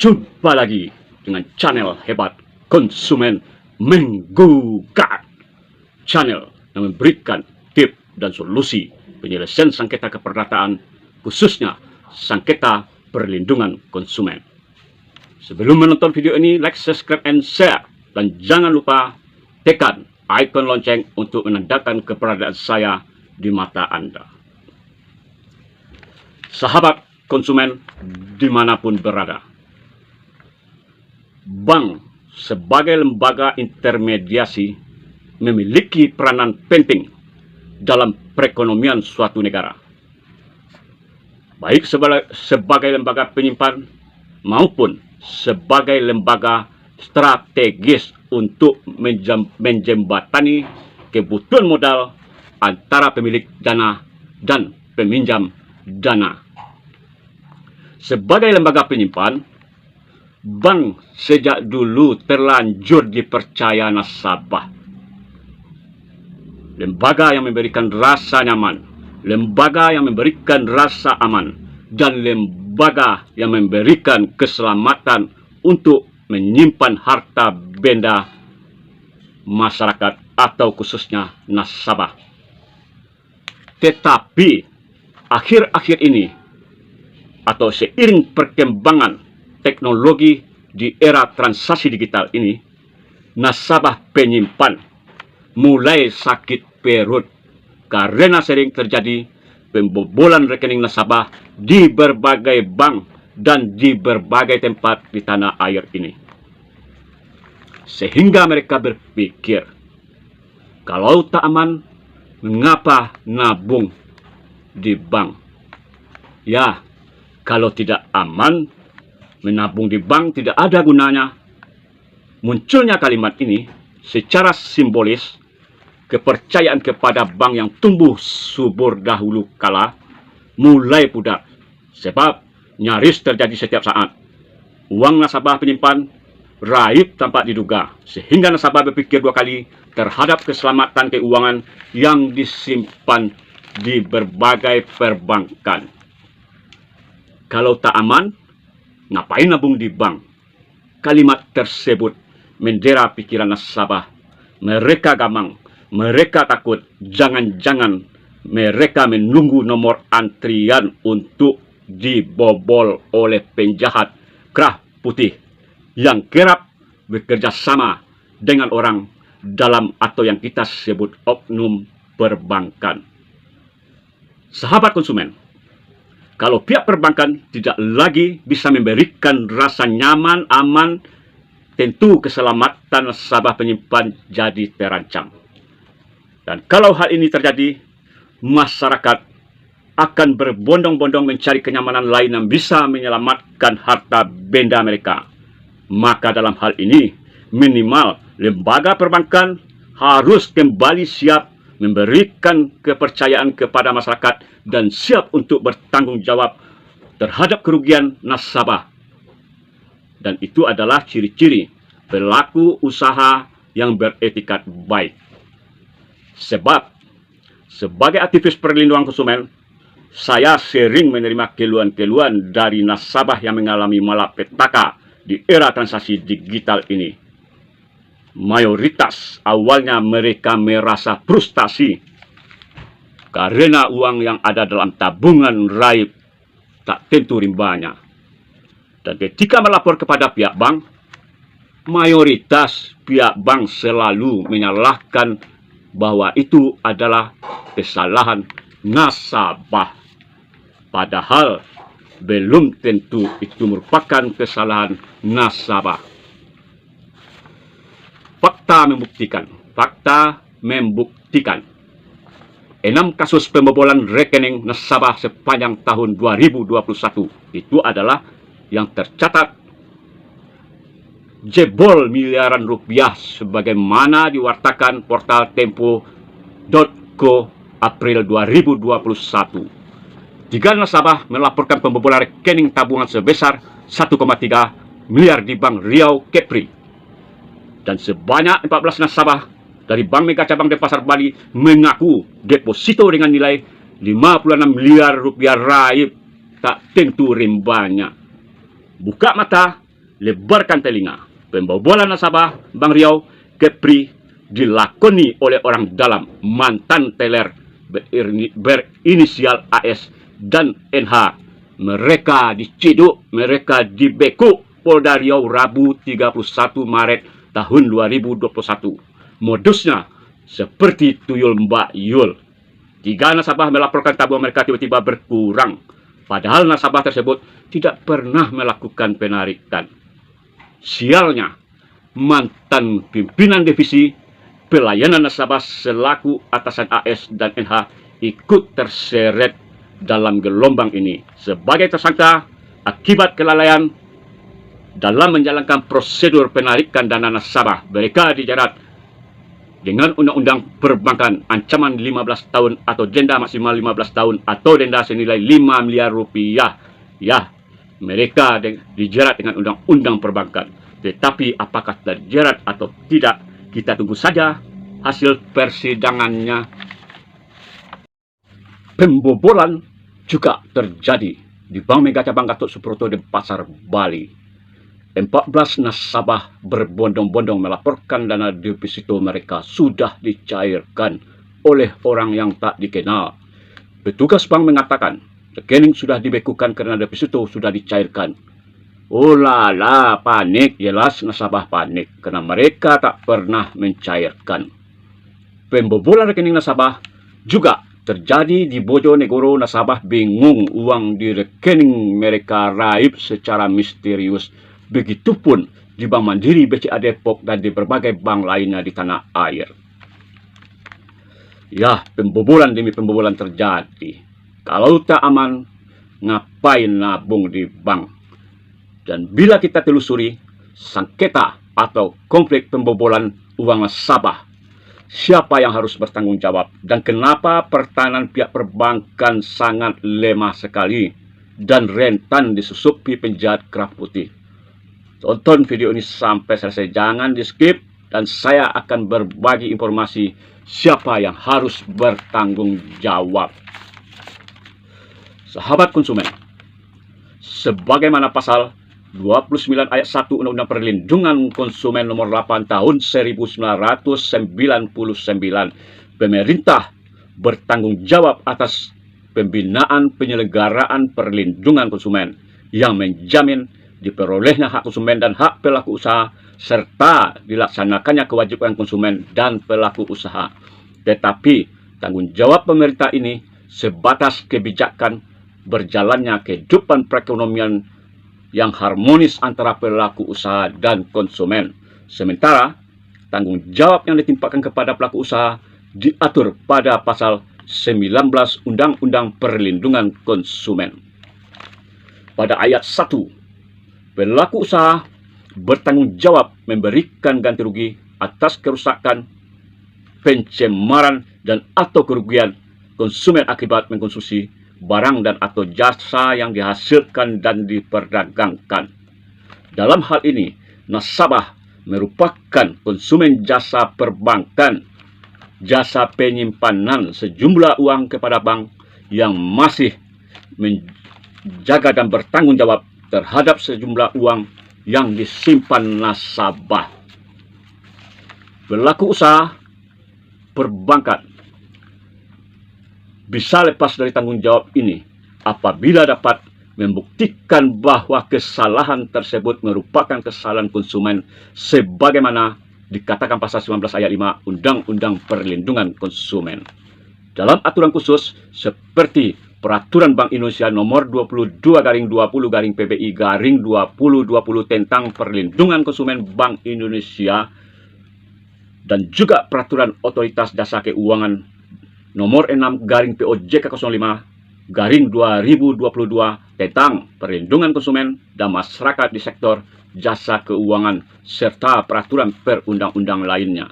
Jumpa lagi dengan channel hebat konsumen menggugat, channel yang memberikan tips dan solusi penyelesaian sengketa keperdataan, khususnya sengketa perlindungan konsumen. Sebelum menonton video ini, like, subscribe, and share, dan jangan lupa tekan ikon lonceng untuk menandakan keberadaan saya di mata Anda. Sahabat konsumen dimanapun berada, bank sebagai lembaga intermediasi memiliki peranan penting dalam perekonomian suatu negara, baik sebagai lembaga penyimpan maupun sebagai lembaga strategis untuk menjembatani kebutuhan modal antara pemilik dana dan peminjam dana. Sebagai lembaga penyimpan, bank sejak dulu terlanjur dipercaya nasabah. Lembaga yang memberikan rasa nyaman, lembaga yang memberikan rasa aman, dan lembaga yang memberikan keselamatan untuk menyimpan harta benda masyarakat atau khususnya nasabah. Tetapi akhir-akhir ini, atau seiring perkembangan teknologi di era transaksi digital ini, nasabah penyimpan mulai sakit perut karena sering terjadi pembobolan rekening nasabah di berbagai bank dan di berbagai tempat di tanah air ini. Sehingga mereka berpikir, kalau tak aman, mengapa nabung di bank? Ya, kalau tidak aman, menabung di bank tidak ada gunanya. Munculnya kalimat ini secara simbolis kepercayaan kepada bank yang tumbuh subur dahulu kala mulai pudar, sebab nyaris terjadi setiap saat. Uang nasabah penyimpan raib tanpa diduga, sehingga nasabah berpikir dua kali terhadap keselamatan keuangan yang disimpan di berbagai perbankan. Kalau tak aman, ngapain nabung di bank? Kalimat tersebut mendera pikiran nasabah. Mereka gamang, mereka takut, jangan-jangan mereka menunggu nomor antrian untuk dibobol oleh penjahat kerah putih yang kerap bekerja sama dengan orang dalam atau yang kita sebut oknum perbankan. Sahabat konsumen, kalau pihak perbankan tidak lagi bisa memberikan rasa nyaman, aman, tentu keselamatan nasabah penyimpan jadi terancam. Dan kalau hal ini terjadi, masyarakat akan berbondong-bondong mencari kenyamanan lain yang bisa menyelamatkan harta benda mereka. Maka dalam hal ini, minimal lembaga perbankan harus kembali siap memberikan kepercayaan kepada masyarakat dan siap untuk bertanggung jawab terhadap kerugian nasabah. Dan itu adalah ciri-ciri pelaku usaha yang beretikat baik. Sebab sebagai aktivis perlindungan konsumen, saya sering menerima keluhan-keluhan dari nasabah yang mengalami malapetaka di era transaksi digital ini. Mayoritas awalnya mereka merasa frustasi karena uang yang ada dalam tabungan raib tak tentu rimbanya. Dan ketika melapor kepada pihak bank, mayoritas pihak bank selalu menyalahkan bahwa itu adalah kesalahan nasabah. Padahal belum tentu itu merupakan kesalahan nasabah. Fakta membuktikan 6 kasus pembobolan rekening nasabah sepanjang tahun 2021 itu adalah yang tercatat jebol miliaran rupiah sebagaimana diwartakan portal Tempo.co April 2021. 3 nasabah melaporkan pembobolan rekening tabungan sebesar 1,3 miliar di Bank Riau Kepri. Dan sebanyak 14 nasabah dari Bank Mega Cabang Denpasar Bali mengaku deposito dengan nilai 56 miliar rupiah raib tak tentu rimbanya. Buka mata, lebarkan telinga. Pembobolan nasabah Bank Riau Kepri dilakoni oleh orang dalam mantan teller berinisial AS dan NH. Mereka diciduk, mereka dibeku Polda Riau Rabu 31 Maret tahun 2021. Modusnya seperti tuyul Mbak Yul. 3 nasabah melaporkan tabungan mereka tiba-tiba berkurang, padahal nasabah tersebut tidak pernah melakukan penarikan. Sialnya, mantan pimpinan divisi pelayanan nasabah selaku atasan AS dan NH ikut terseret dalam gelombang ini sebagai tersangka akibat kelalaian dalam menjalankan prosedur penarikan dana nasabah. Mereka dijerat dengan Undang-Undang Perbankan ancaman 15 tahun atau denda maksimal 15 tahun atau denda senilai 5 miliar rupiah. Ya, mereka dijerat dengan Undang-Undang Perbankan. Tetapi apakah terjerat atau tidak, kita tunggu saja hasil persidangannya. Pembobolan juga terjadi di Bank Mega Cabang Gatot Subroto di Pasar Bali. 14 nasabah berbondong-bondong melaporkan dana deposito mereka sudah dicairkan oleh orang yang tak dikenal. Petugas bank mengatakan rekening sudah dibekukan karena deposito sudah dicairkan. Oh lala, panik. Jelas nasabah panik karena mereka tak pernah mencairkan. Pembobolan rekening nasabah juga terjadi di Bojonegoro. Nasabah bingung uang di rekening mereka raib secara misterius. Begitupun di Bank Mandiri BCA Depok dan di berbagai bank lainnya di tanah air. Ya, pembobolan demi pembobolan terjadi. Kalau tak aman, ngapain nabung di bank? Dan bila kita telusuri sengketa atau konflik pembobolan uang nasabah, siapa yang harus bertanggung jawab? Dan kenapa pertahanan pihak perbankan sangat lemah sekali dan rentan disusupi penjahat kerah putih? Tonton video ini sampai selesai, jangan di skip, dan saya akan berbagi informasi siapa yang harus bertanggung jawab. Sahabat konsumen, sebagaimana pasal 29 ayat 1 Undang-Undang Perlindungan Konsumen nomor 8 tahun 1999, pemerintah bertanggung jawab atas pembinaan penyelenggaraan perlindungan konsumen yang menjamin diperolehnya hak konsumen dan hak pelaku usaha serta dilaksanakannya kewajiban konsumen dan pelaku usaha. Tetapi tanggung jawab pemerintah ini sebatas kebijakan berjalannya kehidupan perekonomian yang harmonis antara pelaku usaha dan konsumen. Sementara tanggung jawab yang ditimpakan kepada pelaku usaha diatur pada pasal 19 Undang-Undang Perlindungan Konsumen. Pada ayat 1, pelaku usaha bertanggung jawab memberikan ganti rugi atas kerusakan, pencemaran, dan atau kerugian konsumen akibat mengkonsumsi barang dan atau jasa yang dihasilkan dan diperdagangkan. Dalam hal ini, nasabah merupakan konsumen jasa perbankan, jasa penyimpanan sejumlah uang kepada bank yang masih menjaga dan bertanggung jawab terhadap sejumlah uang yang disimpan nasabah. Pelaku usaha perbankan bisa lepas dari tanggung jawab ini apabila dapat membuktikan bahwa kesalahan tersebut merupakan kesalahan konsumen sebagaimana dikatakan pasal 19 ayat 5 Undang-Undang Perlindungan Konsumen. Dalam aturan khusus seperti Peraturan Bank Indonesia nomor 22/20-PBI/2020 tentang Perlindungan Konsumen Bank Indonesia dan juga Peraturan Otoritas Jasa Keuangan nomor 6/POJK05/2022 tentang Perlindungan Konsumen dan Masyarakat di sektor jasa keuangan serta peraturan perundang-undang lainnya.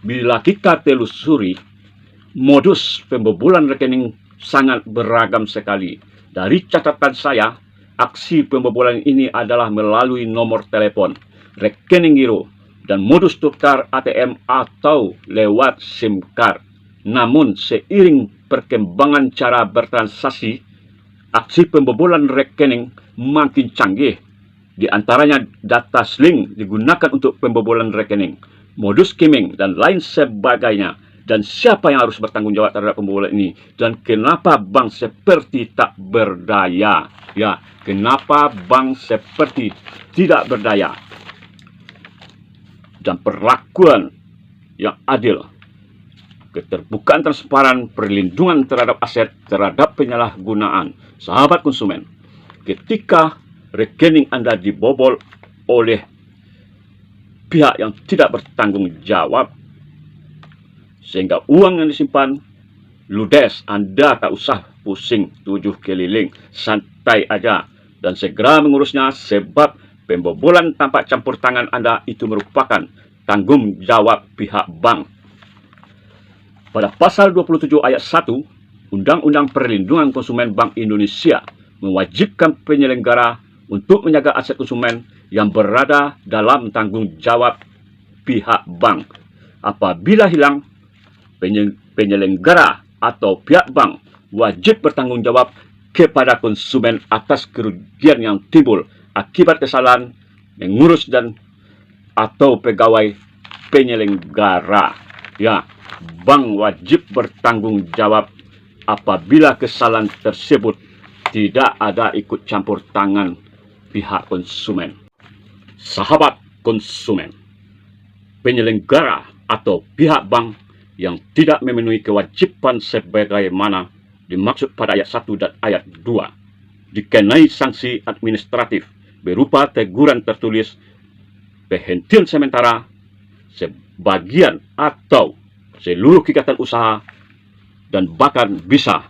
Bila kita telusuri, modus pembobolan rekening sangat beragam sekali. Dari catatan saya, aksi pembobolan ini adalah melalui nomor telepon, rekening giro, dan modus tukar ATM atau lewat SIM card. Namun seiring perkembangan cara bertransaksi, aksi pembobolan rekening makin canggih Di antaranya data skimming digunakan untuk pembobolan rekening, modus skimming, dan lain sebagainya. Dan siapa yang harus bertanggung jawab terhadap pembobolan ini? Dan kenapa bank seperti tak berdaya? Ya, kenapa bank seperti tidak berdaya? Dan perlakuan yang adil, keterbukaan transparan, perlindungan terhadap aset, terhadap penyalahgunaan. Sahabat konsumen, ketika rekening Anda dibobol oleh pihak yang tidak bertanggung jawab, sehingga uang yang disimpan ludes, Anda tak usah pusing 7 keliling, santai aja dan segera mengurusnya, sebab pembobolan tanpa campur tangan Anda itu merupakan tanggung jawab pihak bank. Pada pasal 27 ayat 1 Undang-Undang Perlindungan Konsumen Bank Indonesia mewajibkan penyelenggara untuk menjaga aset konsumen yang berada dalam tanggung jawab pihak bank. Apabila hilang, penyelenggara atau pihak bank wajib bertanggung jawab kepada konsumen atas kerugian yang timbul akibat kesalahan mengurus dan atau pegawai penyelenggara. Ya, bank wajib bertanggung jawab apabila kesalahan tersebut tidak ada ikut campur tangan pihak konsumen. Sahabat konsumen, penyelenggara atau pihak bank yang tidak memenuhi kewajiban sebagaimana dimaksud pada ayat 1 dan ayat 2 dikenai sanksi administratif berupa teguran tertulis, penghentian sementara, sebagian atau seluruh kegiatan usaha, dan bahkan bisa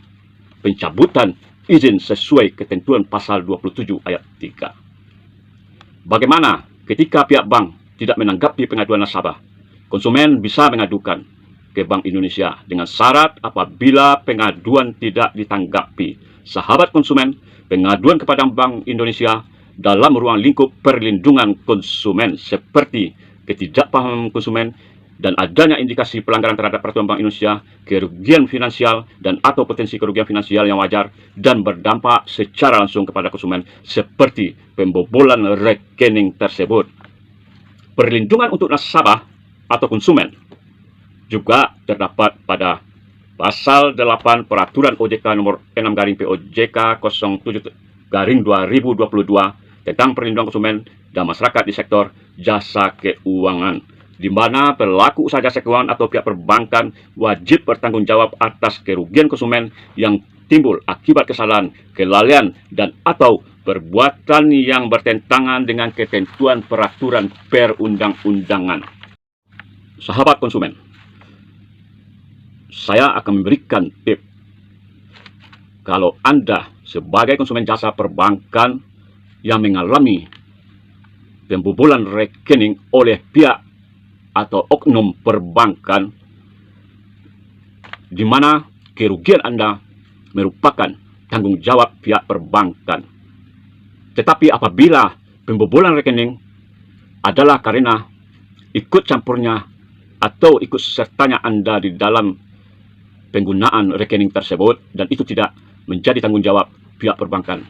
pencabutan izin sesuai ketentuan pasal 27 ayat 3. Bagaimana ketika pihak bank tidak menanggapi pengaduan nasabah? Konsumen bisa mengadukan ke Bank Indonesia dengan syarat apabila pengaduan tidak ditanggapi. Sahabat konsumen, pengaduan kepada Bank Indonesia dalam ruang lingkup perlindungan konsumen seperti ketidakpahaman konsumen dan adanya indikasi pelanggaran terhadap peraturan Bank Indonesia, kerugian finansial dan atau potensi kerugian finansial yang wajar dan berdampak secara langsung kepada konsumen seperti pembobolan rekening tersebut. Perlindungan untuk nasabah atau konsumen juga terdapat pada pasal 8 Peraturan OJK nomor 6/POJK 07/2022 tentang perlindungan konsumen dan masyarakat di sektor jasa keuangan, di mana pelaku usaha jasa keuangan atau pihak perbankan wajib bertanggung jawab atas kerugian konsumen yang timbul akibat kesalahan, kelalaian, dan atau perbuatan yang bertentangan dengan ketentuan peraturan perundang-undangan. Sahabat konsumen, saya akan memberikan tips. Kalau Anda sebagai konsumen jasa perbankan yang mengalami pembobolan rekening oleh pihak atau oknum perbankan, di mana kerugian Anda merupakan tanggung jawab pihak perbankan. Tetapi apabila pembobolan rekening adalah karena ikut campurnya atau ikut sertanya Anda di dalam penggunaan rekening tersebut dan itu tidak menjadi tanggung jawab pihak perbankan,